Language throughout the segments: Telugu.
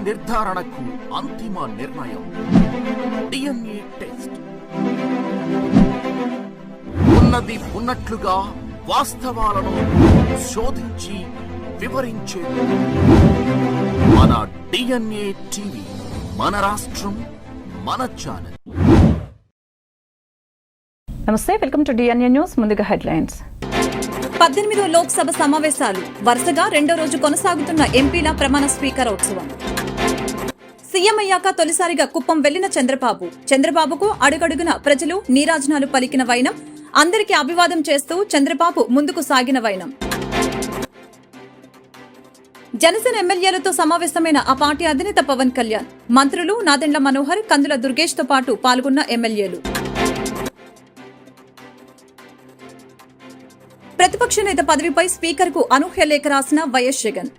నిర్ధారణకు అంతిమ నిర్ణయం డిఎన్ఏ టెస్ట్. ఉన్నది ఉన్నట్లుగా వాస్తవాలను శోధించి వివరించే మన డిఎన్ఏ టీవీ, మన రాష్ట్రం, మన ఛానల్. నమస్తే, వెల్కమ్ టు డిఎన్ఏ న్యూస్. ముందుగా హెడ్లైన్స్. 18వ లోక్సభ సమావేశాలు వరుసగా రెండో రోజు కొనసాగుతున్న ఎంపీల ప్రమాణ స్వీకారోత్సవం. సీఎం అయ్యాక తొలిసారిగా కుప్పం వెళ్లిన చంద్రబాబుకు అడుగడుగున ప్రజలు నీరాజనాలు పలికిన వైనం, అందరికీ అభివాదం చేస్తూ చంద్రబాబు ముందుకు సాగిన వైనం. జనసేన ఎమ్మెల్యేలతో సమావేశమైన ఆ పార్టీ అధినేత పవన్ కళ్యాణ్, మంత్రులు నాదెండ్ల మనోహర్, కందుల దుర్గేష్ తో పాటు పాల్గొన్న ఎమ్మెల్యేలు. ప్రతిపక్ష నేత పదవిపై స్పీకర్ కు అనూహ్య లేఖ రాసిన వైఎస్ జగన్.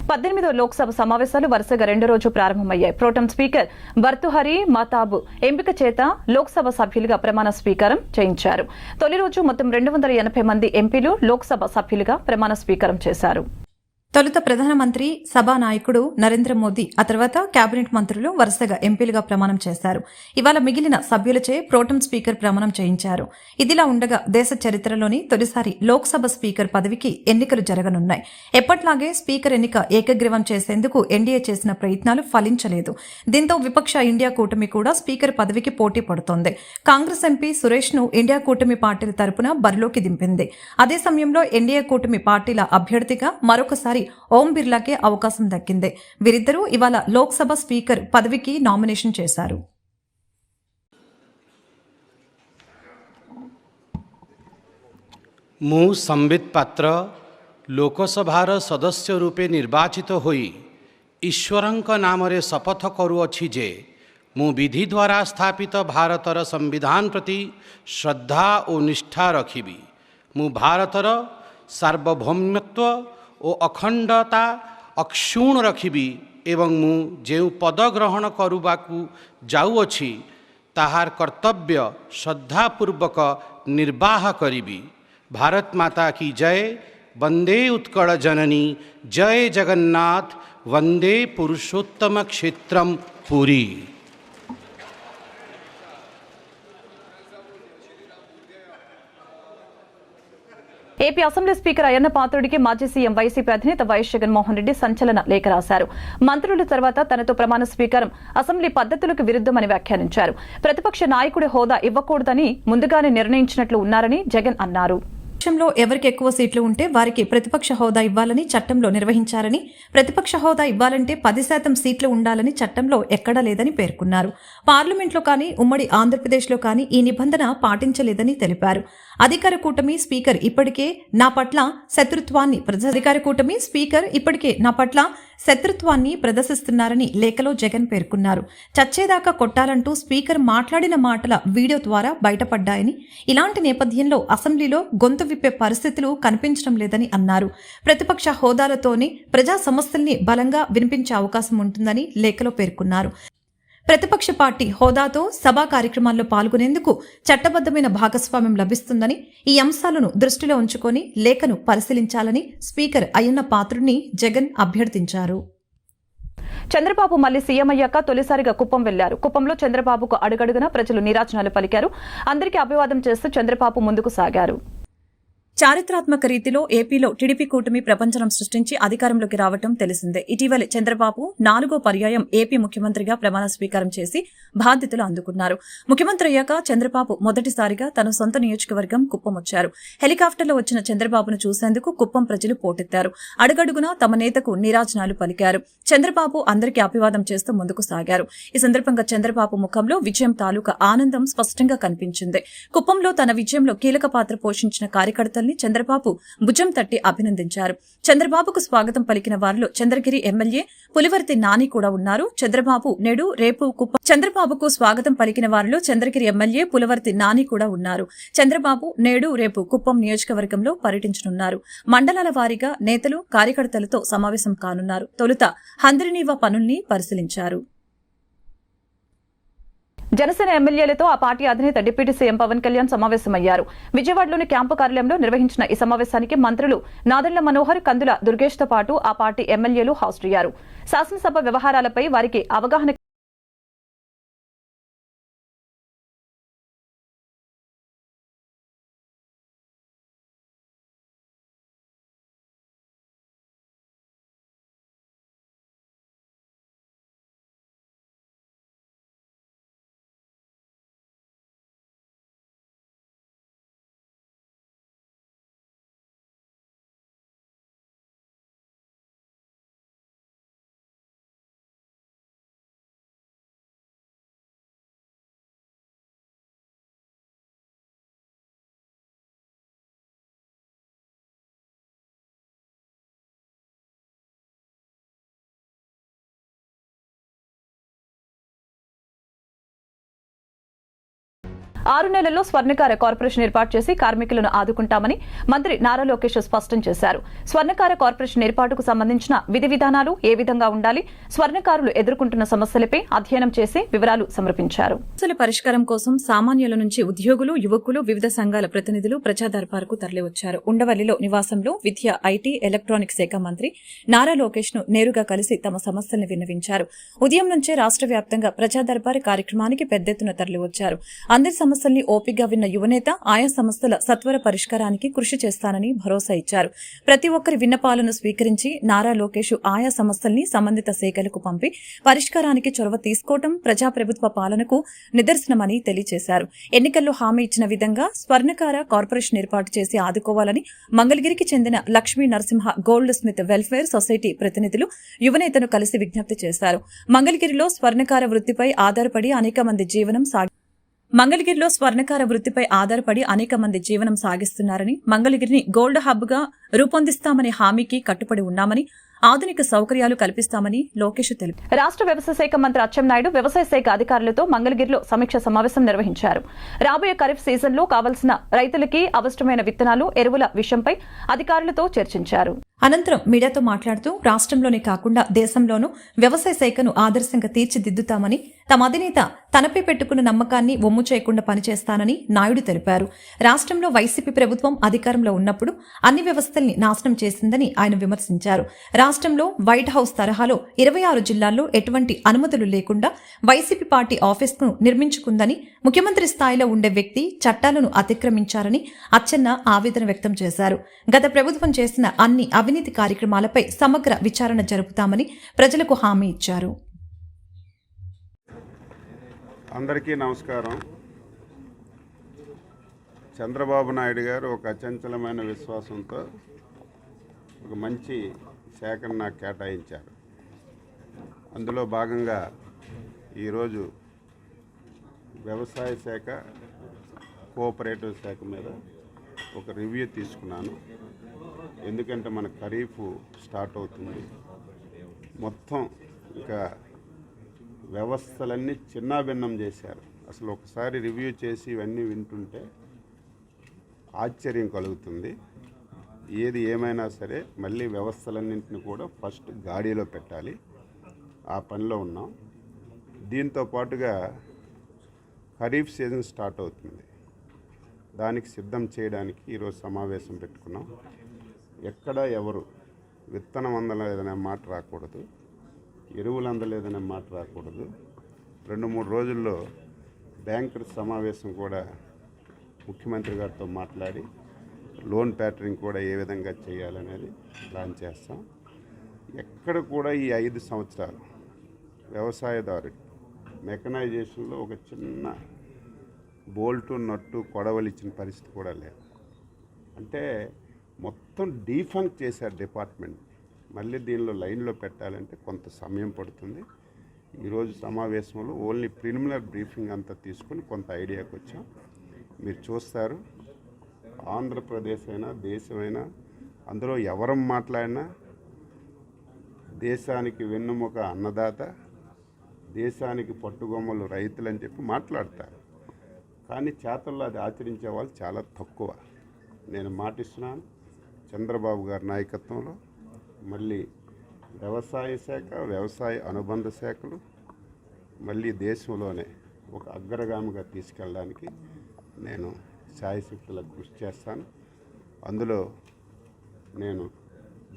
18వ లోక్సభ సమావేశాలు వరుసగా రెండో రోజు ప్రారంభమయ్యాయి. ప్రోటెం స్పీకర్ భర్తుహరి మహతాబ్ ఎంపిక చేత లోక్సభ సభ్యులుగా ప్రమాణ స్వీకారం చేయించారు. తొలి రోజు మొత్తం 280 మంది ఎంపీలు లోక్సభ సభ్యులుగా ప్రమాణ స్వీకారం చేశారు. తొలుత ప్రధానమంత్రి సభా నాయకుడు నరేంద్ర మోదీ, ఆ తర్వాత కేబినెట్ మంత్రులు వరుసగా ఎంపీలుగా ప్రమాణం చేశారు. ఇవాళ మిగిలిన సభ్యులచే ప్రోటెం స్పీకర్ ప్రమాణం చేయించారు. ఇదిలా ఉండగా దేశ చరిత్రలోని తొలిసారి లోక్సభ స్పీకర్ పదవికి ఎన్నికలు జరగనున్నాయి. ఎప్పట్లాగే స్పీకర్ ఎన్నిక ఏకగ్రీవం చేసేందుకు ఎన్డీఏ చేసిన ప్రయత్నాలు ఫలించలేదు. దీంతో విపక్ష ఇండియా కూటమి కూడా స్పీకర్ పదవికి పోటీ పడుతోంది. కాంగ్రెస్ ఎంపీ సురేష్ ను ఇండియా కూటమి పార్టీల తరపున బరిలోకి దింపింది. అదే సమయంలో ఎన్డీఏ కూటమి పార్టీల అభ్యర్థిగా మరొకసారి ఓం బిర్లాకే అవకాశం దక్కింది. వీరిద్దరూ ఇవాళ లోక్సభ స్పీకర్ పదవికి నామినేషన్ చేశారు. ମୁଁ ସମ୍ବିତ ପାତ୍ର ଲୋକସଭାର ସଦସ୍ୟ ରୂପେ ନିର୍ବାଚିତ ହୋଇ ଈଶ୍ୱରଙ୍କ ନାମରେ ଶପଥ କରୁଅଛି ଯେ ମୁଁ ବିଧି ଦ୍ୱାରା ସ୍ଥାପିତ ଭାରତର ସମ୍ବିଧାନ ପ୍ରତି ଶ୍ରଦ୍ଧା ଓ ନିଷ୍ଠା ରଖିବି। ମୁଁ ଭାରତର ସାର୍ବଭୌମତ୍ୱ ଓ ଅଖଣ୍ଡତା ଅକ୍ଷୁଣ୍ଣ ରଖିବି ଏବଂ ମୁଁ ଯେଉଁ ପଦ ଗ୍ରହଣ କରିବାକୁ ଯାଉଅଛି ତାହାର କର୍ତ୍ତବ୍ୟ ଶ୍ରଦ୍ଧାପୂର୍ବକ ନିର୍ବାହ କରିବି। ଭାରତ ମାତା କି ଜୟ, ବନ୍ଦେ ଉତ୍କଳ ଜନନୀ, ଜୟ ଜଗନ୍ନାଥ, वंदे पुरुषोत्तम क्षेत्रम Puri. AP assembly speaker Ayyanna పాత్రుడికి మాజీ సీఎం వైసీపీ అధినేత వైఎస్ జగన్మోహన్ రెడ్డి సంచలన లేఖ రాశారు. మంత్రుల తర్వాత తనతో ప్రమాణ స్వీకారం అసెంబ్లీ పద్ధతులకు విరుద్ధమని వ్యాఖ్యానించారు. ప్రతిపక్ష నాయకుడి హోదా ఇవ్వకూడదని ముందుగానే నిర్ణయించినట్లు ఉన్నారని జగన్ అన్నారు. దేశంలో ఎవరికి ఎక్కువ సీట్లు ఉంటే వారికి ప్రతిపక్ష హోదా ఇవ్వాలని చట్టంలో నిర్వహించారని, ప్రతిపక్ష హోదా ఇవ్వాలంటే 10% సీట్లు ఉండాలని చట్టంలో ఎక్కడా లేదని పేర్కొన్నారు. పార్లమెంట్లో కానీ ఉమ్మడి ఆంధ్రప్రదేశ్లో కానీ ఈ నిబంధన పాటించలేదని తెలిపారు. అధికార కూటమి స్పీకర్ ఇప్పటికే నా పట్ల శత్రుత్వాన్ని ప్రదర్శిస్తున్నారని లేఖలో జగన్ పేర్కొన్నారు. చచ్చేదాకా కొట్టాలంటూ స్పీకర్ మాట్లాడిన మాటల వీడియో ద్వారా బయటపడ్డాయని, ఇలాంటి నేపథ్యంలో అసెంబ్లీలో గొంతు విప్పే పరిస్థితులు కనిపించడం లేదని అన్నారు. ప్రతిపక్ష హోదాలతోనే ప్రజా సమస్యల్ని బలంగా వినిపించే అవకాశం ఉంటుందని లేఖలో పేర్కొన్నారు. ప్రతిపక్ష పార్టీ హోదాతో సభా కార్యక్రమాల్లో పాల్గొనేందుకు చట్టబద్దమైన భాగస్వామ్యం లభిస్తుందని, ఈ అంశాలను దృష్టిలో ఉంచుకొని లేఖను పరిశీలించాలని స్పీకర్ అయ్యన్న పాత్రుడిని జగన్ అభ్యర్థించారు. చంద్రబాబు మళ్లీ సీఎం అయ్యాక తొలిసారిగా కుప్పం వెళ్లారు. కుప్పంలో చంద్రబాబుకు అడుగడుగున ప్రజలు నీరాజనాలు పలికారు. అందరికీ అభివాదం చేస్తూ చంద్రబాబు ముందుకు సాగారు. చారిత్రాత్మక రీతిలో ఏపీలో టీడీపీ కూటమి ప్రపంచం సృష్టించి అధికారంలోకి రావడం తెలిసిందే. ఇటీవలే చంద్రబాబు 4వ పర్యాయం ఏపీ ముఖ్యమంత్రిగా ప్రమాణ స్వీకారం చేసి బాధ్యతలు అందుకున్నారు. ముఖ్యమంత్రి అయ్యాక చంద్రబాబు మొదటిసారిగా తన సొంత నియోజకవర్గం కుప్పం వచ్చారు. హెలికాప్టర్లో వచ్చిన చంద్రబాబును చూసేందుకు కుప్పం ప్రజలు పోటెత్తారు. అడుగడుగునా తమ నేతకు నీరాజనాలు పలికారు. చంద్రబాబు అందరికీ అభివాదం చేస్తూ ముందుకు సాగారు. ఈ సందర్భంగా చంద్రబాబు ముఖంలో విజయం తాలూకా ఆనందం స్పష్టంగా కనిపించింది. కుప్పంలో తన విజయంలో కీలక పాత్ర పోషించిన కార్యకర్తలు చంద్రబాబు భుజం తట్టి అభినందించారు. చంద్రబాబుకు స్వాగతం పలికిన వారిలో చంద్రగిరి ఎమ్మెల్యే పులివర్తి నాని కూడా ఉన్నారు. చంద్రబాబుకు స్వాగతం పలికిన వారిలో చంద్రగిరి ఎమ్మెల్యే పులివర్తి నాని కూడా ఉన్నారు. చంద్రబాబు నేడు రేపు కుప్పం నియోజకవర్గంలో పర్యటించనున్నారు. మండలాల వారీగా నేతలు కార్యకర్తలతో సమావేశం కానున్నారు. తొలుత హంద్రినీవా పనుల్ని పరిశీలించారు. జనసేన ఎమ్మెల్యేలతో ఆ పార్టీ అధినేత డిప్యూటీ సీఎం పవన్ కళ్యాణ్ సమావేశమయ్యారు. విజయవాడలోని క్యాంపు కార్యాలయంలో నిర్వహించిన ఈ సమావేశానికి మంత్రులు నాదెళ్ల మనోహర్, కందుల దుర్గేష్తో పాటు ఆ పార్టీ ఎమ్మెల్యేలు హాజరయ్యారు. శాసనసభ వ్యవహారాలపై వారికి అవగాహన ఆరు నెలల్లో స్వర్ణకార కార్పొరేషన్ ఏర్పాటు చేసి కార్మికులను ఆదుకుంటామని మంత్రి నారా లోకేష్ స్పష్టం చేశారు. స్వర్ణకార కార్పొరేషన్ ఏర్పాటుకు సంబంధించిన విధి విధానాలు ఏ విధంగా ఉండాలి, స్వర్ణకారులు ఎదుర్కొంటున్న సమస్యలపై అధ్యయనం చేసి వివరాలు సమర్పించారు. సమస్యల పరిష్కారం కోసం సామాన్యుల నుంచి ఉద్యోగులు, యువకులు, వివిధ సంఘాల ప్రతినిధులు ప్రజా దర్బార్కు తరలివచ్చారు. ఉండవల్లిలో నివాసంలో విద్య, ఐటీ, ఎలక్ట్రానిక్స్ శాఖ మంత్రి నారా లోకేష్ ను నేరుగా కలిసి తమ సమస్యలను విన్నవించారు. ఉదయం నుంచే రాష్ట్ర వ్యాప్తంగా ప్రజా దర్బార్ కార్యక్రమానికి పెద్ద ఎత్తున తరలివచ్చారు. అందరి సమస్యల్ని ఓపికగా విన్న యువనేత ఆయా సమస్యల సత్వర పరిష్కారానికి కృషి చేస్తానని భరోసా ఇచ్చారు. ప్రతి ఒక్కరి విన్నపాలను స్వీకరించి నారా లోకేష్ ఆయా సమస్యల్ని సంబంధిత శాఖలకు పంపి పరిష్కారానికి చొరవ తీసుకోవడం ప్రజాప్రభుత్వ పాలనకు నిదర్శనమని తెలియజేశారు. ఎన్నికల్లో హామీ ఇచ్చిన విధంగా స్వర్ణకార కార్పొరేషన్ ఏర్పాటు చేసి ఆదుకోవాలని మంగళగిరికి చెందిన Lakshmi Narasimha gold Smith welfare society ప్రతినిధులు యువనేతను కలిసి విజ్ఞప్తి చేశారు. మంగళగిరిలో స్వర్ణకార వృత్తిపై ఆధారపడి అనేక మంది జీవనం సాగిస్తున్నారని, మంగళగిరిని గోల్డ్ హబ్ గా రూపొందిస్తామనే హామీకి కట్టుబడి ఉన్నామని, ఆధునిక సౌకర్యాలు కల్పిస్తామని లోకేష్ తెలిపారు. రాష్ట్ర వ్యవసాయ శాఖ మంత్రి అచ్చెన్నాయుడు వ్యవసాయ శాఖ అధికారులతో మంగళగిరిలో సమీక్ష సమావేశం నిర్వహించారు. రాబోయే ఖరీఫ్ సీజన్లో కావాల్సిన రైతులకి అవసరమైన విత్తనాలు, ఎరువుల విషయంపై అధికారులతో చర్చించారు. అనంతరం మీడియాతో మాట్లాడుతూ రాష్ట్రంలోనే కాకుండా దేశంలోనూ వ్యవసాయ శాఖను ఆదర్శంగా తీర్చిదిద్దుతామని, తమ అధినేత తనపై పెట్టుకున్న నమ్మకాన్ని ఒమ్ము చేయకుండా పనిచేస్తానని నాయుడు తెలిపారు. రాష్ట్రంలో వైసీపీ ప్రభుత్వం అధికారంలో ఉన్నప్పుడు అన్ని వ్యవస్థల్ని నాశనం చేసిందని ఆయన విమర్శించారు. రాష్ట్రంలో వైట్ హౌస్ తరహాలో 26 జిల్లాల్లో ఎటువంటి అనుమతులు లేకుండా వైసీపీ పార్టీ ఆఫీస్ను నిర్మించుకుందని, ముఖ్యమంత్రి స్థాయిలో ఉండే వ్యక్తి చట్టాలను అతిక్రమించారని అచ్చెన్న ఆవేదన వ్యక్తం చేశారు. గత ప్రభుత్వం చేసిన అన్ని అవినీతి కార్యక్రమాలపై సమగ్ర విచారణ జరుపుతామని ప్రజలకు హామీ ఇచ్చారు. అందరికీ నమస్కారం. చంద్రబాబు నాయుడు గారు ఒక అచంచలమైన విశ్వాసంతో ఒక మంచి శాఖను నాకు కేటాయించారు. అందులో భాగంగా ఈరోజు వ్యవసాయ శాఖ, కోఆపరేటివ్ శాఖ మీద ఒక రివ్యూ తీసుకున్నాను. ఎందుకంటే మన ఖరీఫ్ స్టార్ట్ అవుతుంది. మొత్తం ఇంకా వ్యవస్థలన్నీ చిన్నాభిన్నం చేశారు. అసలు ఒకసారి రివ్యూ చేసి ఇవన్నీ వింటుంటే ఆశ్చర్యం కలుగుతుంది. ఏది ఏమైనా సరే మళ్ళీ వ్యవస్థలన్నింటినీ కూడా ఫస్ట్ గాడిలో పెట్టాలి. ఆ పనిలో ఉన్నాం. దీంతో పాటుగా ఖరీఫ్ సీజన్ స్టార్ట్ అవుతుంది. దానికి సిద్ధం చేయడానికి ఈరోజు సమావేశం పెట్టుకున్నాం. ఎక్కడ ఎవరు విత్తనం అందలేదనే మాట రాకూడదు, ఎరువులు అందలేదనే మాట రాకూడదు. 2-3 రోజుల్లో బ్యాంకర్ సమావేశం కూడా ముఖ్యమంత్రి గారితో మాట్లాడి లోన్ ప్యాటర్నింగ్ కూడా ఏ విధంగా చేయాలనేది ప్లాన్ చేస్తాం. ఎక్కడ కూడా ఈ 5 సంవత్సరాలు వ్యవసాయదారుడు మెకనైజేషన్లో ఒక చిన్న బోల్టు, నట్టు, కొడవలు ఇచ్చిన పరిస్థితి కూడా లేదు. అంటే మొత్తం డీఫంక్ చేశారు డిపార్ట్మెంట్. మళ్ళీ దీనిలో లైన్లో పెట్టాలంటే కొంత సమయం పడుతుంది. ఈరోజు సమావేశంలో ఓన్లీ ప్రిలిమినరీ బ్రీఫింగ్ అంతా తీసుకుని కొంత ఐడియాకి వచ్చాం. మీరు చూస్తారు, ఆంధ్రప్రదేశ్ అయినా దేశమైనా అందులో ఎవరం మాట్లాడినా దేశానికి వెన్నుముక అన్నదాత, దేశానికి పట్టుగొమ్మలు రైతులని చెప్పి మాట్లాడతారు. కానీ చేతల్లో అది ఆచరించే వాళ్ళు చాలా తక్కువ. నేను మాటిస్తున్నాను, చంద్రబాబు గారి నాయకత్వంలో మళ్ళీ వ్యవసాయ శాఖ, వ్యవసాయ అనుబంధ శాఖలు మళ్ళీ దేశంలోనే ఒక అగ్రగామిగా తీసుకెళ్ళడానికి నేను శాయశక్తులకు కృషి చేస్తాను. అందులో నేను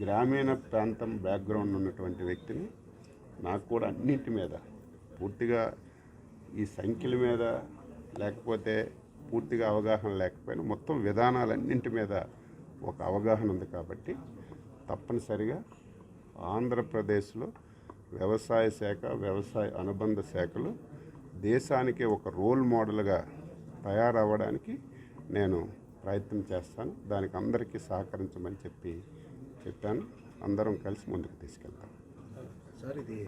గ్రామీణ ప్రాంతం బ్యాక్గ్రౌండ్ ఉన్నటువంటి వ్యక్తిని. నాకు కూడా అన్నింటి మీద పూర్తిగా ఈ సంఖ్యల మీద లేకపోతే పూర్తిగా అవగాహన లేకపోయినా మొత్తం విధానాలన్నింటి మీద ఒక అవగాహన ఉంది కాబట్టి తప్పనిసరిగా ఆంధ్రప్రదేశ్లో వ్యవసాయ శాఖ, వ్యవసాయ అనుబంధ శాఖలు దేశానికి ఒక రోల్ మోడల్గా తయారవ్వడానికి నేను ప్రయత్నం చేస్తాను. దానికి అందరికీ సహకరించమని చెప్పాను. అందరం కలిసి ముందుకు తీసుకెళ్తాం. సార్ ఇది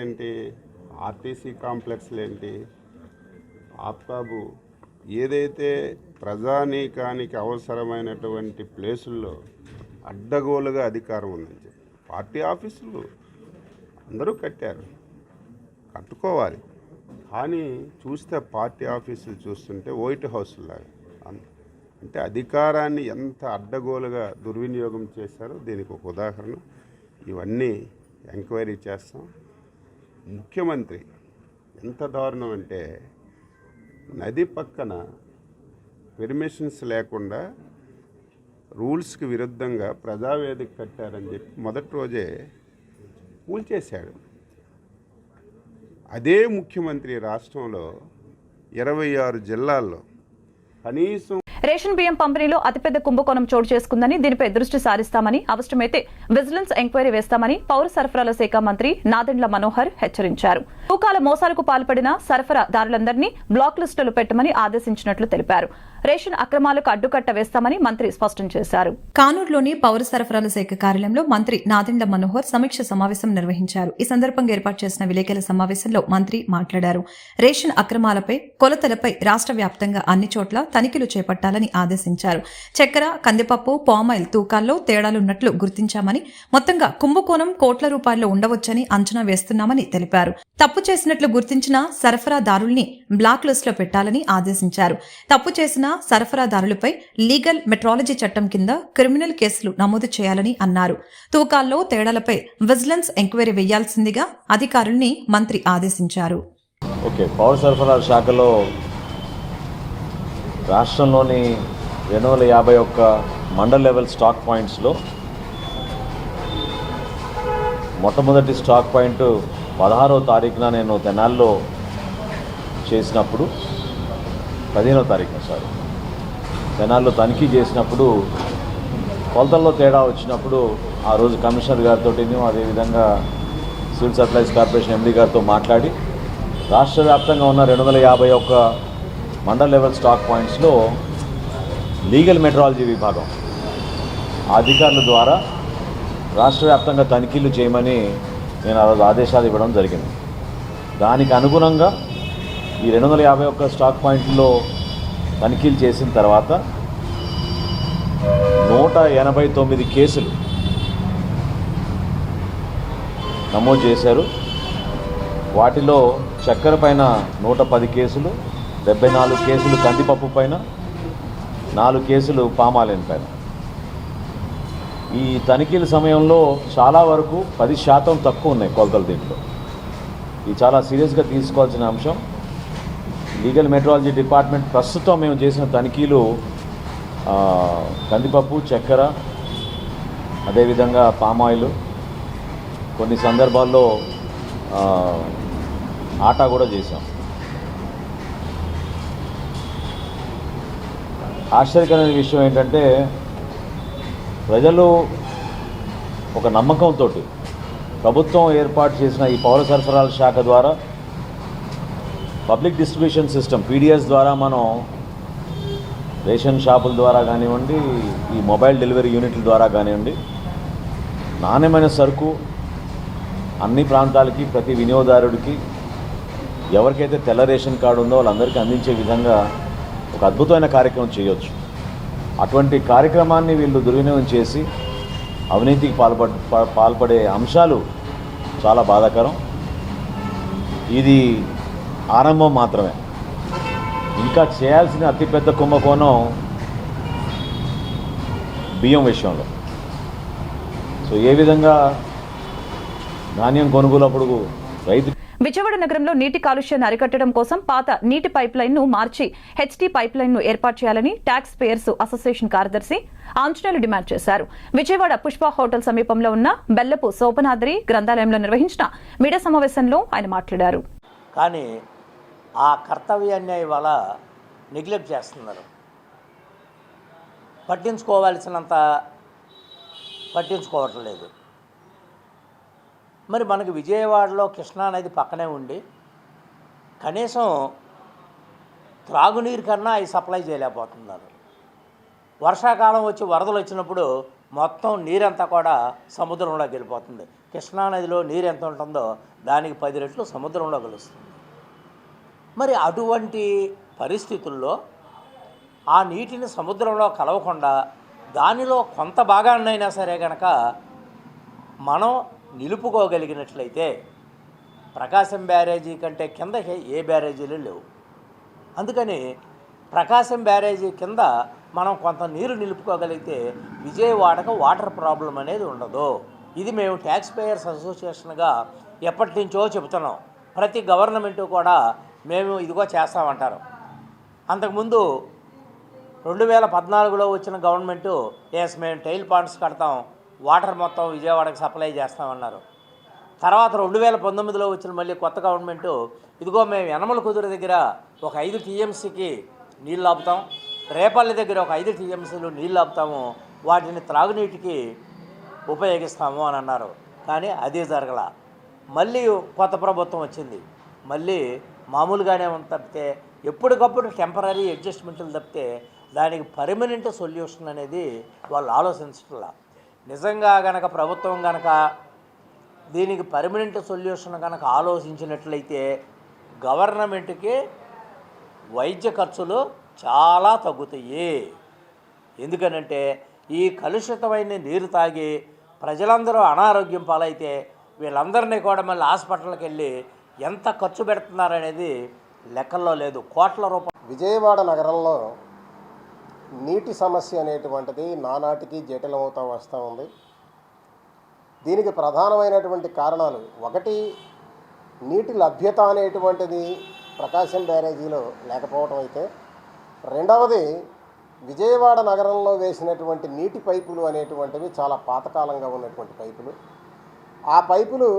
ఏంటి, ఆర్టీసీ కాంప్లెక్స్లు ఏంటి, ఆప్కాబు ఏదైతే ప్రజానీకానికి అవసరమైనటువంటి ప్లేసుల్లో అడ్డగోలుగా అధికారం ఉందని చెప్పి పార్టీ ఆఫీసులు అందరూ కట్టుకోవాలి. కానీ చూస్తే పార్టీ ఆఫీసులు చూస్తుంటే వైట్ హౌస్ లాగా, అంటే అధికారాన్ని ఎంత అడ్డగోలుగా దుర్వినియోగం చేశారో దీనికి ఒక ఉదాహరణ. ఇవన్నీ ఎంక్వైరీ చేస్తాం. ముఖ్యమంత్రి ఎంత దారుణం అంటే నది పక్కన పెర్మిషన్స్ లేకుండా రూల్స్కి విరుద్ధంగా ప్రజావేదిక కట్టారని చెప్పి మొదటి రోజే కూల్చేశాడు. అదే ముఖ్యమంత్రి రాష్ట్రంలో 26 జిల్లాల్లో కనీసం రేషన్ బియ్యం పంపిణీలో అతిపెద్ద కుంభకోణం చోటు చేసుకుందని, దీనిపై దృష్టి సారిస్తామని, అవసరమైతే విజిలెన్స్ ఎంక్వైరీ వేస్తామని పౌర సరఫరాల శాఖ మంత్రి నాదెండ్ల మనోహర్ హెచ్చరించారు. తూకాల మోసాలకు పాల్పడిన సరఫరాదారులందరినీ బ్లాక్ లిస్టులు పెట్టమని ఆదేశించినట్లు తెలిపారు. రేషన్ అక్రమాలకు అడ్డుకట్ట వేస్తామని మంత్రి స్పష్టం చేశారు. కానూరులోని పౌర సరఫరాల శాఖ కార్యాలయంలో మంత్రి నాదెండ్ల మనోహర్ సమీక్ష సమావేశం నిర్వహించారు. ఈ సందర్భంగా ఏర్పాటు చేసిన విలేకరుల సమావేశంలో మంత్రి మాట్లాడారు. రేషన్ అక్రమాలపై, కొలతలపై రాష్ట్ర వ్యాప్తంగా అన్ని చోట్ల తనిఖీలు చేపట్టాలని ఆదేశించారు. చక్కెర, కందిపప్పు, పామాయిల్ తూకాల్లో తేడాలున్నట్లు గుర్తించామని, మొత్తంగా కుంభకోణం కోట్ల రూపాయల్లో ఉండవచ్చని అంచనా వేస్తున్నామని తెలిపారు. తప్పు చేసినట్లు గుర్తించిన సరఫరాదారుల్ని బ్లాక్ లిస్టులో పెట్టాలని ఆదేశించారు. తప్పు చేసిన సరఫరాదారులపై లీగల్ మెట్రాలజీ చట్టం కింద క్రిమినల్ కేసులు నమోదు చేయాలని అన్నారు. తూకాల్లో తేడాలపై విజిలెన్స్ ఎంక్వైరీ వేయాల్సిందిగా అధికారుల్ని మంత్రి ఆదేశించారు. పౌర సరఫరాల శాఖలో రాష్ట్రంలోని 251 మండల్ లెవెల్ స్టాక్ పాయింట్స్లో మొట్టమొదటి స్టాక్ పాయింట్ 16వ తారీఖున నేను తెనాల్లో చేసినప్పుడు 15వ తారీఖున తెనాల్లో తనిఖీ చేసినప్పుడు కొలతల్లో తేడా వచ్చినప్పుడు ఆ రోజు కమిషనర్ గారితో అదేవిధంగా సివిల్ సప్లైస్ కార్పొరేషన్ ఎండీ గారితో మాట్లాడి రాష్ట్ర వ్యాప్తంగా ఉన్న 251 మండల్ లెవెల్ స్టాక్ పాయింట్స్లో లీగల్ మెట్రాలజీ విభాగం అధికారుల ద్వారా రాష్ట్ర వ్యాప్తంగా తనిఖీలు చేయమని నేను ఆ రోజు ఆదేశాలు ఇవ్వడం జరిగింది. దానికి అనుగుణంగా ఈ 251 స్టాక్ పాయింట్లో తనిఖీలు చేసిన తర్వాత 189 కేసులు నమోదు చేశారు. వాటిలో చక్కెర పైన 110 కేసులు, 74 కేసులు కందిపప్పు పైన, 4 కేసులు పామాయిల్ పైన. ఈ తనిఖీల సమయంలో చాలా వరకు 10% తక్కువ ఉన్నాయి కొలతలు. దీంట్లో ఇది చాలా సీరియస్గా తీసుకోవాల్సిన అంశం. లీగల్ మెట్రాలజీ డిపార్ట్మెంట్ ప్రస్తుతం మేము చేసిన తనిఖీలు కందిపప్పు, చక్కెర, అదేవిధంగా పామాయిల్, కొన్ని సందర్భాల్లో ఆటా కూడా చేశాం. ఆశ్చర్యకరమైన విషయం ఏంటంటే ప్రజలు ఒక నమ్మకంతో ప్రభుత్వం ఏర్పాటు చేసిన ఈ పౌర సరఫరాల శాఖ ద్వారా పబ్లిక్ డిస్ట్రిబ్యూషన్ సిస్టమ్ పీడిఎస్ ద్వారా మనం రేషన్ షాపుల ద్వారా కానివ్వండి, ఈ మొబైల్ డెలివరీ యూనిట్ల ద్వారా కానివ్వండి, నాణ్యమైన సరుకు అన్ని ప్రాంతాలకి ప్రతి వినియోగదారుడికి ఎవరికైతే తెల్ల రేషన్ కార్డు ఉందో వాళ్ళందరికీ అందించే విధంగా ఒక అద్భుతమైన కార్యక్రమం చేయొచ్చు. అటువంటి కార్యక్రమాన్ని వీళ్ళు దుర్వినియోగం చేసి అవినీతికి పాల్పడే అంశాలు చాలా బాధాకరం. ఇది ఆరంభం మాత్రమే. ఇంకా చేయాల్సిన అతిపెద్ద కుంభకోణం బియ్యం విషయంలో. ఏ విధంగా ధాన్యం కొనుగోలప్పుడు రైతు విజయవాడ నగరంలో నీటి కాలుష్యాన్ని అరికట్టడం కోసం పాత నీటి పైప్ లైన్ ను మార్చి హెచ్టీ పైప్ లైన్ ను ఏర్పాటు చేయాలని ట్యాక్స్ పేయర్స్ అసోసియేషన్ కార్యదర్శి ఆంజనేయులు డిమాండ్ చేశారు. విజయవాడ పుష్ప హోటల్ సమీపంలో ఉన్న బెల్లపు సోపనాద్రి గ్రంథాలయంలో నిర్వహించిన మీడియా సమావేశంలో ఆయన మాట్లాడారు. కానీ ఆ కర్తవ్యాన్ని ఇవాళ నెగ్లెక్ట్ చేస్తున్నారు. పట్టించుకోవాల్సినంత పట్టించుకోవట్లేదు. మరి మనకి విజయవాడలో కృష్ణా నది పక్కనే ఉండి కనీసం త్రాగునీరు కన్నా అవి సప్లై చేయలేకపోతున్నారు. వర్షాకాలం వచ్చి వరదలు వచ్చినప్పుడు మొత్తం నీరంతా కూడా సముద్రంలోకి వెళ్ళిపోతుంది. కృష్ణా నదిలో నీరు ఎంత ఉంటుందో దానికి 10 రెట్లు సముద్రంలో కలుస్తుంది. మరి అటువంటి పరిస్థితుల్లో ఆ నీటిని సముద్రంలో కలవకుండా దానిలో కొంత భాగాన్నైనా సరే కనుక మనం నిలుపుకోగలిగినట్లయితే ప్రకాశం బ్యారేజీ కంటే కింద ఏ బ్యారేజీలు లేవు. అందుకని ప్రకాశం బ్యారేజీ కింద మనం కొంత నీరు నిలుపుకోగలిగితే విజయవాడకు వాటర్ ప్రాబ్లం అనేది ఉండదు. ఇది మేము ట్యాక్స్ పేయర్స్ అసోసియేషన్గా ఎప్పటి నుంచో చెబుతున్నాం. ప్రతి గవర్నమెంటు కూడా మేము ఇదిగో చేస్తామంటారు. అంతకుముందు 2014లో వచ్చిన గవర్నమెంటు మేము టైల్ పాండ్స్ కడతాం, వాటర్ మొత్తం విజయవాడకు సప్లై చేస్తామన్నారు. తర్వాత 2019లో వచ్చిన మళ్ళీ కొత్త గవర్నమెంటు ఇదిగో మేము యనమల కుదురు దగ్గర ఒక 5 టీఎంసీకి నీళ్ళు ఆపుతాం, రేపల్లి దగ్గర ఒక 5 టీఎంసీలు నీళ్ళు ఆపుతాము, వాటిని త్రాగునీటికి ఉపయోగిస్తాము అని అన్నారు. కానీ అదే జరగల. మళ్ళీ కొత్త ప్రభుత్వం వచ్చింది, మళ్ళీ మామూలుగానే ఉంది తప్పితే ఎప్పటికప్పుడు టెంపరీ అడ్జస్ట్మెంట్లు తప్పితే దానికి పర్మనెంట్ సొల్యూషన్ అనేది వాళ్ళు ఆలోచించట్లా. నిజంగా గనక ప్రభుత్వం గనక దీనికి పర్మనెంట్ సొల్యూషన్ కనుక ఆలోచించినట్లయితే గవర్నమెంట్కి వైద్య ఖర్చులు చాలా తగ్గుతాయి. ఎందుకనంటే ఈ కలుషితమైన నీరు తాగి ప్రజలందరూ అనారోగ్యం పాలైతే వీళ్ళందరినీ కూడా మళ్ళీ హాస్పిటల్కి వెళ్ళి ఎంత ఖర్చు పెడుతున్నారనేది లెక్కల్లో లేదు. కోట్ల రూపాయలు. విజయవాడ నగరంలో నీటి సమస్య అనేటువంటిది నానాటికి జటిలమవుతూ వస్తూ ఉంది. దీనికి ప్రధానమైనటువంటి కారణాలు, ఒకటి నీటి లభ్యత అనేటువంటిది ప్రకాశం బ్యారేజీలో లేకపోవటం అయితే, రెండవది విజయవాడ నగరంలో వేసినటువంటి నీటి పైపులు అనేటువంటివి చాలా పాతకాలంగా ఉన్నటువంటి పైపులు. ఆ పైపులు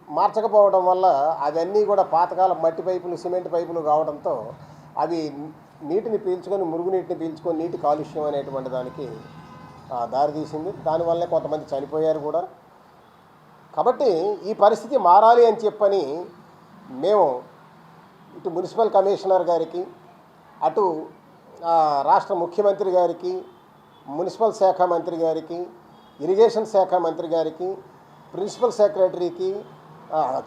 మార్చకపోవడం వల్ల అవన్నీ కూడా పాతకాలం మట్టి పైపులు, సిమెంట్ పైపులు కావడంతో అవి నీటిని పీల్చుకొని, మురుగునీటిని పీల్చుకొని నీటి కాలుష్యం అనేటువంటి దానికి దారితీసింది. దానివల్లే కొంతమంది చనిపోయారు కూడా. కాబట్టి ఈ పరిస్థితి మారాలి అని చెప్పని మేము ఇటు మున్సిపల్ కమిషనర్ గారికి, అటు రాష్ట్ర ముఖ్యమంత్రి గారికి, మున్సిపల్ శాఖ మంత్రి గారికి, ఇరిగేషన్ శాఖ మంత్రి గారికి, ప్రిన్సిపల్ సెక్రటరీకి,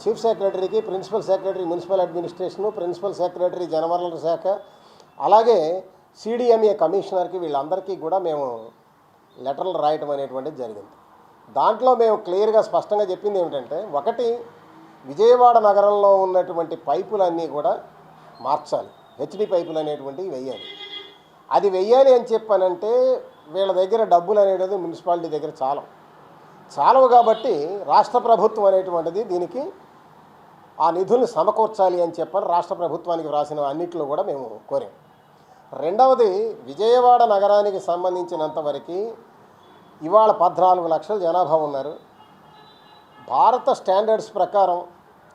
చీఫ్ సెక్రటరీకి, principal secretary municipal administration, principal secretary జనవనరుల శాఖ, అలాగే సిడిఎంఏ కమిషనర్కి, వీళ్ళందరికీ కూడా మేము లెటర్లు రాయటం అనేటువంటిది జరిగింది. దాంట్లో మేము క్లియర్గా స్పష్టంగా చెప్పింది ఏమిటంటే, ఒకటి విజయవాడ నగరంలో ఉన్నటువంటి పైపులన్నీ కూడా మార్చాలి, హెచ్డి పైపులు అనేటువంటివి వెయ్యాలి. అది వెయ్యాలి అని చెప్పానంటే వీళ్ళ దగ్గర డబ్బులు అనేది మున్సిపాలిటీ దగ్గర చాలవు కాబట్టి రాష్ట్ర ప్రభుత్వం అనేటువంటిది దీనికి ఆ నిధులను సమకూర్చాలి అని చెప్పని రాష్ట్ర ప్రభుత్వానికి వ్రాసిన అన్నింటిలో కూడా మేము కోరాం. రెండవది, విజయవాడ నగరానికి సంబంధించినంతవరకు ఇవాళ 14 లక్షల జనాభా ఉన్నారు. భారత స్టాండర్డ్స్ ప్రకారం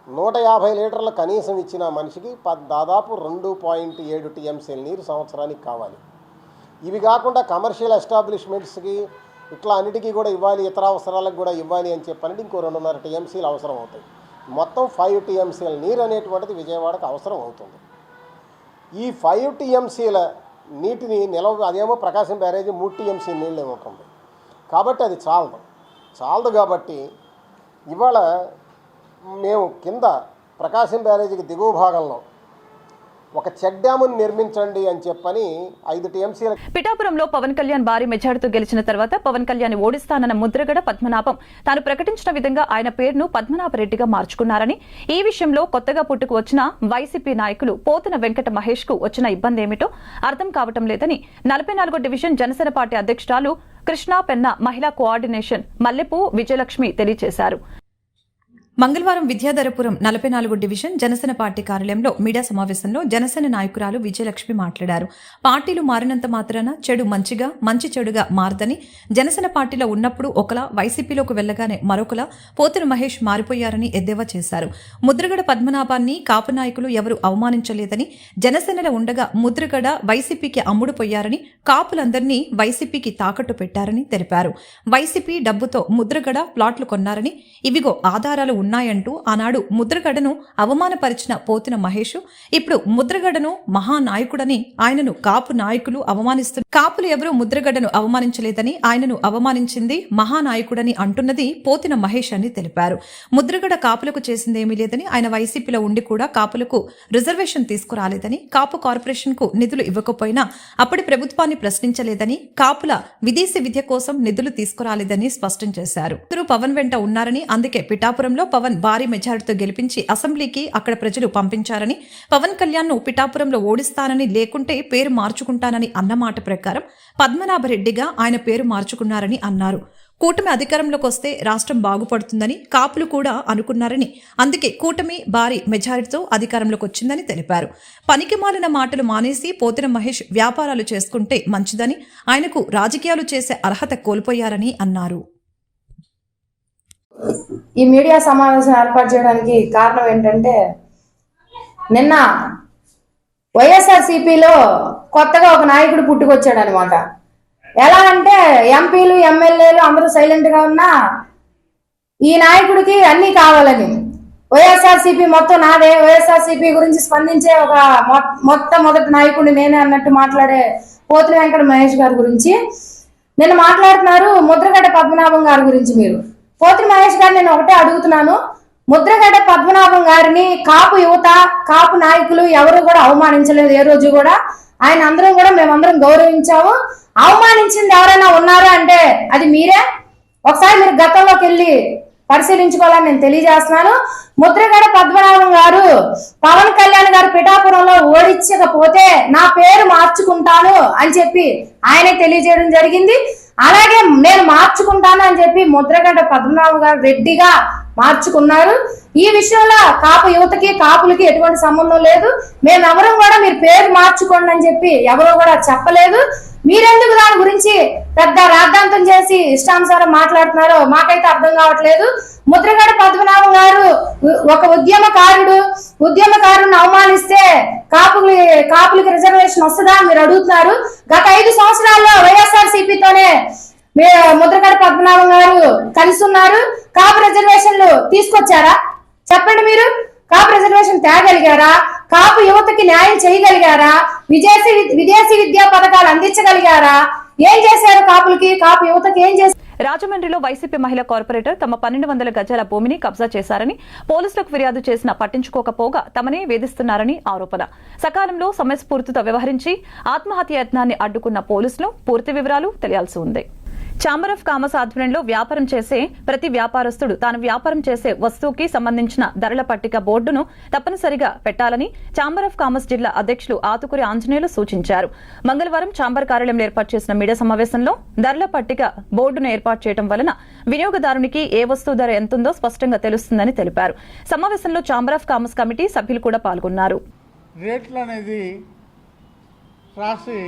150 లీటర్ల కనీసం ఇచ్చిన మనిషికి దాదాపు 2.7 టీఎంసీల నీరు సంవత్సరానికి కావాలి. ఇవి కాకుండా కమర్షియల్ ఎస్టాబ్లిష్మెంట్స్కి ఇట్లా అన్నిటికీ కూడా ఇవ్వాలి, ఇతర అవసరాలకు కూడా ఇవ్వాలి అని చెప్పనంటే ఇంకో 2.5 టీఎంసీలు అవసరం అవుతాయి. మొత్తం 5 టీఎంసీల నీరు అనేటువంటిది విజయవాడకు అవసరం అవుతుంది. ఈ 5 టీఎంసీల నీటిని అదేమో ప్రకాశం బ్యారేజీ 3 టీఎంసీ నీళ్ళు ఉంటుంది కాబట్టి అది చాలదు కాబట్టి ఇవాళ మేము కింద ప్రకాశం బ్యారేజీకి దిగువ భాగంలో ఒక చెక్ డ్యామును నిర్మించండి అని చెప్పని 5 టీఎంసీల. పిఠాపురంలో పవన్ కళ్యాణ్ భారీ మెజార్టీతో గెలిచిన తర్వాత పవన్ కళ్యాణ్ ఓడిస్తానన్న ముద్రగడ పద్మనాభం తాను ప్రకటించిన విధంగా ఆయన పేరును పద్మనాభరెడ్డిగా మార్చుకున్నారని, ఈ విషయంలో కొత్తగా పుట్టుకు వచ్చిన వైసీపీ నాయకులు పోతన వెంకట మహేష్ కు వచ్చిన ఇబ్బంది ఏమిటో అర్థం కావటం లేదని 44వ డివిజన్ జనసేన పార్టీ అధ్యక్షురాలు కృష్ణా పెన్న మహిళా కోఆర్డినేషన్ మల్లెపు విజయలక్ష్మి తెలియజేశారు. మంగళవారం విద్యాధరపురం 44 డివిజన్ జనసేన పార్టీ కార్యాలయంలో మీడియా సమావేశంలో జనసేన నాయకురాలు విజయలక్ష్మి మాట్లాడారు. పార్టీలు మారినంత మాత్రాన చెడు మంచిగా, మంచి చెడుగా మారదని, జనసేన పార్టీలో ఉన్నప్పుడు ఒకలా, వైసీపీలోకి వెళ్లగానే మరొకలా పోతిన మహేష్ మారిపోయారని ఎద్దేవా చేశారు. ముద్రగడ పద్మనాభాన్ని కాపు నాయకులు ఎవరూ అవమానించలేదని, జనసేనలో ఉండగా ముద్రగడ వైసీపీకి అమ్ముడుపోయారని, కాపులందరినీ వైసీపీకి తాకట్టు పెట్టారని తెలిపారు. వైసీపీ డబ్బుతో ముద్రగడ ప్లాట్లు కొన్నారని, ఇవిగో ఆధారాలు ఉన్నాయంటూ ఆనాడు ముద్రగడను అవమానపరిచిన పోతిన మహేష్ ఇప్పుడు ముద్రగడను మహానాయకుడని, ఆయనను కాపు నాయకులు అవమానిస్తున్నారు. కాపులు ఎవరూ ముద్రగడను అవమానించలేదని, ఆయనను అవమానించింది మహానాయకుడని అంటున్నది పోతిన మహేష్ అని తెలిపారు. ముద్రగడ కాపులకు చేసిందేమీ లేదని, ఆయన వైసీపీలో ఉండి కూడా కాపులకు రిజర్వేషన్ తీసుకురాలేదని, కాపు కార్పొరేషన్ కు నిధులు ఇవ్వకపోయినా అప్పటి ప్రభుత్వాన్ని ప్రశ్నించలేదని, కాపుల విదేశీ విద్య కోసం నిధులు తీసుకురాలేదని స్పష్టం చేశారు. పవన్ వెంట ఉన్నారని, అందుకే పిఠాపురంలో పవన్ భారీ మెజారిటీతో గెలిపించి అసెంబ్లీకి అక్కడ ప్రజలు పంపించారని, పవన్ కళ్యాణ్ ను పిఠాపురంలో ఓడిస్తానని, లేకుంటే పేరు మార్చుకుంటానని అన్నమాట ప్రకారం పద్మనాభరెడ్డిగా ఆయన పేరు మార్చుకున్నారని అన్నారు. కూటమి అధికారంలోకి వస్తే రాష్ట్రం బాగుపడుతుందని కాపులు కూడా అనుకున్నారని, అందుకే కూటమి భారీ మెజారిటీతో అధికారంలోకి వచ్చిందని తెలిపారు. పనికి మాలిన మాటలు మానేసి పోతిన మహేష్ వ్యాపారాలు చేసుకుంటే మంచిదని, ఆయనకు రాజకీయాలు చేసే అర్హత కోల్పోయారని అన్నారు. ఈ మీడియా సమావేశం ఏర్పాటు చేయడానికి కారణం ఏంటంటే, నిన్న వైఎస్ఆర్సీపీలో కొత్తగా ఒక నాయకుడు పుట్టుకొచ్చాడు అనమాట. ఎలా అంటే ఎంపీలు ఎమ్మెల్యేలు అందరూ సైలెంట్గా ఉన్నా ఈ నాయకుడికి అన్నీ కావాలని, వైఎస్ఆర్సీపీ మొత్తం నాదే, వైఎస్ఆర్సీపీ గురించి స్పందించే ఒక మొట్టమొదటి నాయకుడు నేనే అన్నట్టు మాట్లాడే పోతిన వెంకట మహేష్ గారి గురించి నిన్న మాట్లాడుతున్నారు. ముద్రగడ పద్మనాభం గారి గురించి మీరు పోతిన మహేష్ గారు నేను ఒకటే అడుగుతున్నాను, ముద్రగడ పద్మనాభం గారిని కాపు యువత, కాపు నాయకులు ఎవరు కూడా అవమానించలేదు ఏ రోజు కూడా. ఆయన అందరం కూడా మేమందరం గౌరవించాము. అవమానించింది ఎవరైనా ఉన్నారా అంటే అది మీరే. ఒకసారి మీరు గతంలోకి వెళ్ళి పరిశీలించుకోవాలని నేను తెలియజేస్తున్నాను. ముద్రగడ పద్మనాభం గారు పవన్ కళ్యాణ్ గారు పిఠాపురంలో ఓడించకపోతే నా పేరు మార్చుకుంటాను అని చెప్పి ఆయనే తెలియజేయడం జరిగింది. అలాగే నేను మార్చుకుంటాను అని చెప్పి ముద్రగడ పద్మనాభం గారు రెడ్డిగా మార్చుకున్నారు. ఈ విషయంలో కాపు యువతకి కాపులకి ఎటువంటి సంబంధం లేదు. మేమెవరం కూడా మీరు పేరు మార్చుకోండి అని చెప్పి ఎవరో కూడా చెప్పలేదు. మీరెందుకు దాని గురించి పెద్ద రాద్ధాంతం చేసి ఇష్టానుసారం మాట్లాడుతున్నారో మాకైతే అర్థం కావట్లేదు. ముద్రగడ పద్మనాభం గారు ఒక ఉద్యమకారుని అవమానిస్తే కాపులకి రిజర్వేషన్ వస్తుందా మీరు అడుగుతున్నారు. గత 5 సంవత్సరాల్లో వైఎస్ఆర్సీపీతోనే ముద్రగడ పద్మనాభం గారు కలిసి ఉన్నారు. కాపు రిజర్వేషన్లు తీసుకొచ్చారా చెప్పండి మీరు? కాపు రిజర్వేషన్ తేగలిగారా? కాపు యువతకి న్యాయం చేయగలిగారా? విదేశీ విద్యా పథకాలు అందించగలిగారా? ఏం చేశారు కాపులకి, కాపు యువతకి ఏం చేశారు? రాజమండ్రిలో వైసీపీ మహిళా కార్పొరేటర్ తమ 1200 గజాల భూమిని కబ్జా చేశారని, పోలీసులకు ఫిర్యాదు చేసినా పట్టించుకోకపోగా తమనే వేధిస్తున్నారని ఆరోపణ. సకాలంలో సమయస్ఫూర్తితో వ్యవహరించి ఆత్మహత్య యత్నాన్ని అడ్డుకున్న పోలీసులు పూర్తి వివరాలు తెలియాల్సి ఉంది. ఛాంబర్ ఆఫ్ కామర్స్ ఆధ్వర్యంలో వ్యాపారం చేసే ప్రతి వ్యాపారస్తుడు తాను వ్యాపారం చేసే వస్తువుకి సంబంధించిన ధరల పట్టిక బోర్డును తప్పనిసరిగా పెట్టాలని ఛాంబర్ ఆఫ్ కామర్స్ జిల్లా అధ్యక్షులు ఆతుకూరి ఆంజనేయులు సూచించారు. మంగళవారం ఛాంబర్ కార్యాలయంలో ఏర్పాటు చేసిన మీడియా సమావేశంలో ధరల పట్టిక బోర్డును ఏర్పాటు చేయడం వలన వినియోగదారునికి ఏ వస్తువు ధర ఎంతుందో స్పష్టంగా తెలుస్తుందని తెలిపారు. సమావేశంలో ఛాంబర్ ఆఫ్ కామర్స్ కమిటీ సభ్యులు కూడా పాల్గొన్నారు. రేట్లు అనేది రాసి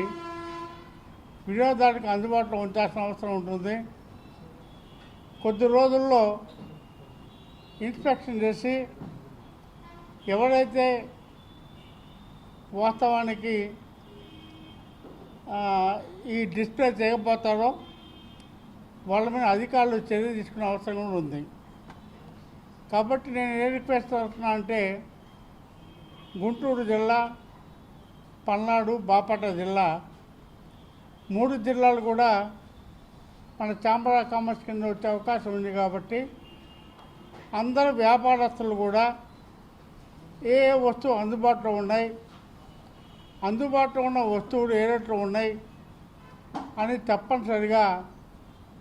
వినియోగదారునికి అందుబాటులో ఉంచాల్సిన అవసరం ఉంటుంది. కొద్ది రోజుల్లో ఇన్స్పెక్షన్ చేసి ఎవరైతే వాస్తవానికి ఈ డిస్ప్లే చేయకపోతారో వాళ్ళ మీద అధికారులు చర్య తీసుకునే అవసరం కూడా ఉంది. కాబట్టి నేను ఏ రిక్వెస్ట్ చేస్తున్నా అంటే, గుంటూరు జిల్లా, పల్నాడు, బాపట్ల జిల్లా 3 జిల్లాలు కూడా మన ఛాంబర్ ఆఫ్ కామర్స్ కింద వచ్చే అవకాశం ఉంది. కాబట్టి అందరు వ్యాపారస్తులు కూడా ఏ వస్తువు అందుబాటులో ఉన్నాయి, అందుబాటులో ఉన్న వస్తువులు ఏ రేట్లో ఉన్నాయి అని తప్పనిసరిగా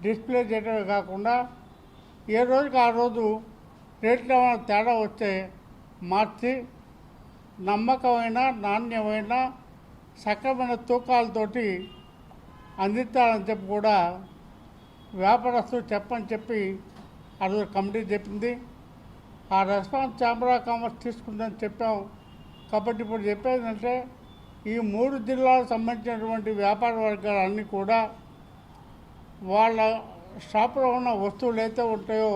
డిస్ప్లే చేయడమే కాకుండా ఏ రోజుకి ఆ రోజు రేట్లు ఏమైనా తేడా వస్తే మార్చి నమ్మకమైన, నాణ్యమైన, సక్రమైన తూకాలతోటి అందించాలని చెప్పి కూడా వ్యాపారస్తులు చెప్పని చెప్పి ఆ రోజు కమిటీ చెప్పింది. ఆ రెస్పాన్స్ ఛాంబర్ ఆఫ్ కామర్స్ తీసుకుందని చెప్పాం. కాబట్టి ఇప్పుడు చెప్పేది అంటే ఈ 3 జిల్లాలకు సంబంధించినటువంటి వ్యాపార వర్గాలన్నీ కూడా వాళ్ళ షాపులో ఉన్న వస్తువులు అయితే ఉంటాయో,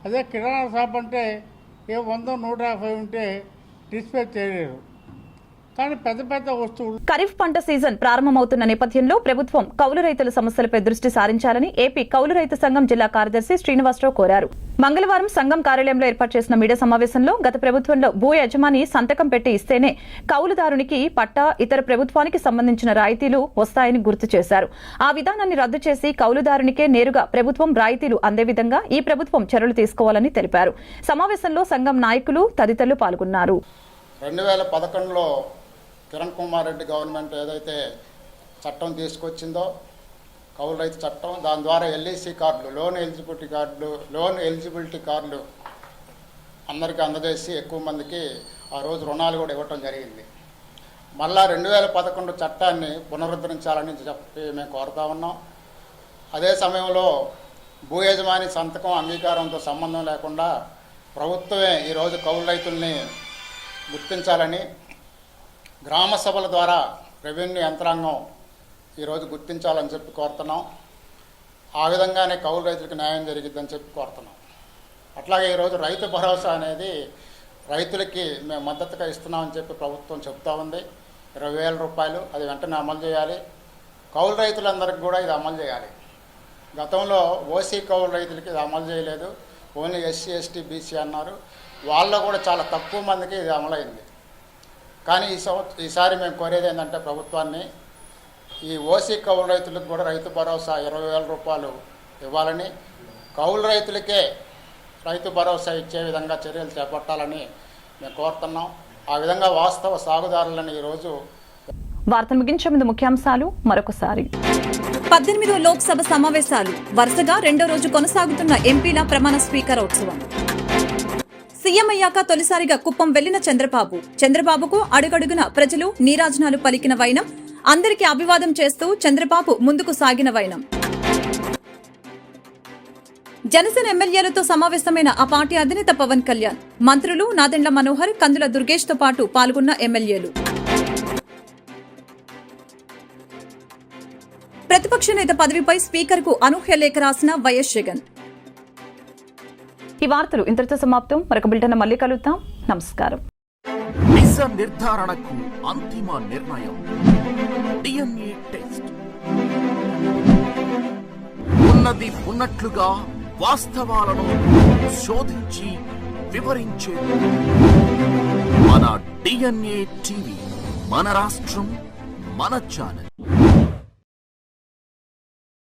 అదే కిరాణా షాప్ అంటే ఏ 100, 150 ఉంటే డిస్ప్లే చేయలేరు. కానీ పెద్ద పెద్ద వస్తువులు. ఖరీఫ్ పంట సీజన్ ప్రారంభమవుతున్న నేపథ్యంలో ప్రభుత్వం కౌలు రైతుల సమస్యలపై దృష్టి సారించాలని ఏపీ కౌలు రైతు సంఘం జిల్లా కార్యదర్శి శ్రీనివాసరావు కోరారు. మంగళవారం సంఘం కార్యాలయంలో ఏర్పాటు చేసిన మీడియా సమావేశంలో గత ప్రభుత్వంలో భూ యజమాని సంతకం పెట్టి ఇస్తేనే కౌలుదారునికి పట్టా, ఇతర ప్రభుత్వానికి సంబంధించిన రాయితీలు వస్తాయని గుర్తు చేశారు. ఆ విధానాన్ని రద్దు చేసి కౌలుదారునికే నేరుగా ప్రభుత్వం రాయితీలు అందే విధంగా ఈ ప్రభుత్వం చర్యలు తీసుకోవాలని తెలిపారు. సమావేశంలో సంఘం నాయకులు తదితరులు పాల్గొన్నారు. 2011లో కిరణ్ కుమార్ రెడ్డి గవర్నమెంట్ ఏదైతే చట్టం తీసుకొచ్చిందో కౌలు రైతు చట్టం, దాని ద్వారా ఎల్ఈసి కార్డులు, లోన్ ఎలిజిబిలిటీ కార్డులు అందరికీ అందజేసి ఎక్కువ మందికి ఆ రోజు రుణాలు కూడా ఇవ్వటం జరిగింది. మళ్ళా 2011 చట్టాన్ని పునరుద్ధరించాలని చెప్పి మేము కోరుతా ఉన్నాం. అదే సమయంలో భూ యజమాని సంతకం అంగీకారంతో సంబంధం లేకుండా ప్రభుత్వమే ఈరోజు కౌలు రైతుల్ని గుర్తించాలని, గ్రామ సభల ద్వారా రెవెన్యూ యంత్రాంగం ఈరోజు గుర్తించాలని చెప్పి కోరుతున్నాం. ఆ విధంగానే కౌలు రైతులకు న్యాయం జరిగిద్దని చెప్పి కోరుతున్నాం. అట్లాగే ఈరోజు రైతు భరోసా అనేది రైతులకి మేము మద్దతుగా ఇస్తున్నామని చెప్పి ప్రభుత్వం చెప్తా ఉంది. 20,000 రూపాయలు అది వెంటనే అమలు చేయాలి. కౌలు రైతులందరికీ కూడా ఇది అమలు చేయాలి. గతంలో ఓసీ కౌలు రైతులకి ఇది అమలు చేయలేదు, ఓన్లీ ఎస్సీ, ఎస్టీ, బీసీ అన్నారు. వాళ్ళలో కూడా చాలా తక్కువ మందికి ఇది అమలైంది. కానీ ఈసారి మేము కోరేది ఏంటంటే ప్రభుత్వాన్ని ఈ ఓసీ కౌలు రైతులకు కూడా రైతు భరోసా 20,000 రూపాయలు ఇవ్వాలని, కౌలు రైతులకే రైతు భరోసా ఇచ్చే విధంగా చర్యలు చేపట్టాలని మేము కోరుతున్నాం. ఆ విధంగా వాస్తవ సాగుదారులను ఈరోజు. వార్తలు ముగించే ముందు ముఖ్యాంశాలు మరొకసారి. 18వ లోక్సభ సమావేశాలు వరుసగా 2వ రోజు కొనసాగుతున్న ఎంపీల ప్రమాణ స్వీకారోత్సవం. సీఎం అయ్యాక తొలిసారిగా కుప్పం వెళ్లిన చంద్రబాబుకు అడుగడుగున ప్రజలు నీరాజనాలు పలికిన వైనం, అందరికీ అభివాదం చేస్తూ చంద్రబాబు ముందుకు సాగిన వైనం. జనసేన ఎమ్మెల్యేలతో సమావేశమైన ఆ పార్టీ అధినేత పవన్ కళ్యాణ్, మంత్రులు నాదెండ్ల మనోహర్, కందుల దుర్గేష్ తో పాటు పాల్గొన్న ఎమ్మెల్యేలు. ప్రతిపక్ష నేత పదవిపై స్పీకర్ కు అనూహ్య లేఖ రాసిన వైఎస్ జగన్. ఈ వార్తలు ఇంతటితో సమాప్తం. మరొక బులెటిన్ మళ్ళీ కలుద్దాం. నమస్కారం. నిజ నిర్ధారణకు అంతిమ నిర్ణయం డిఎన్ఏ టెస్ట్. ఉన్నది ఉన్నట్లుగా వాస్తవాలను శోధించి వివరించేది మన డిఎన్ఏ టీవీ. మన రాష్ట్రం, మన ఛానల్.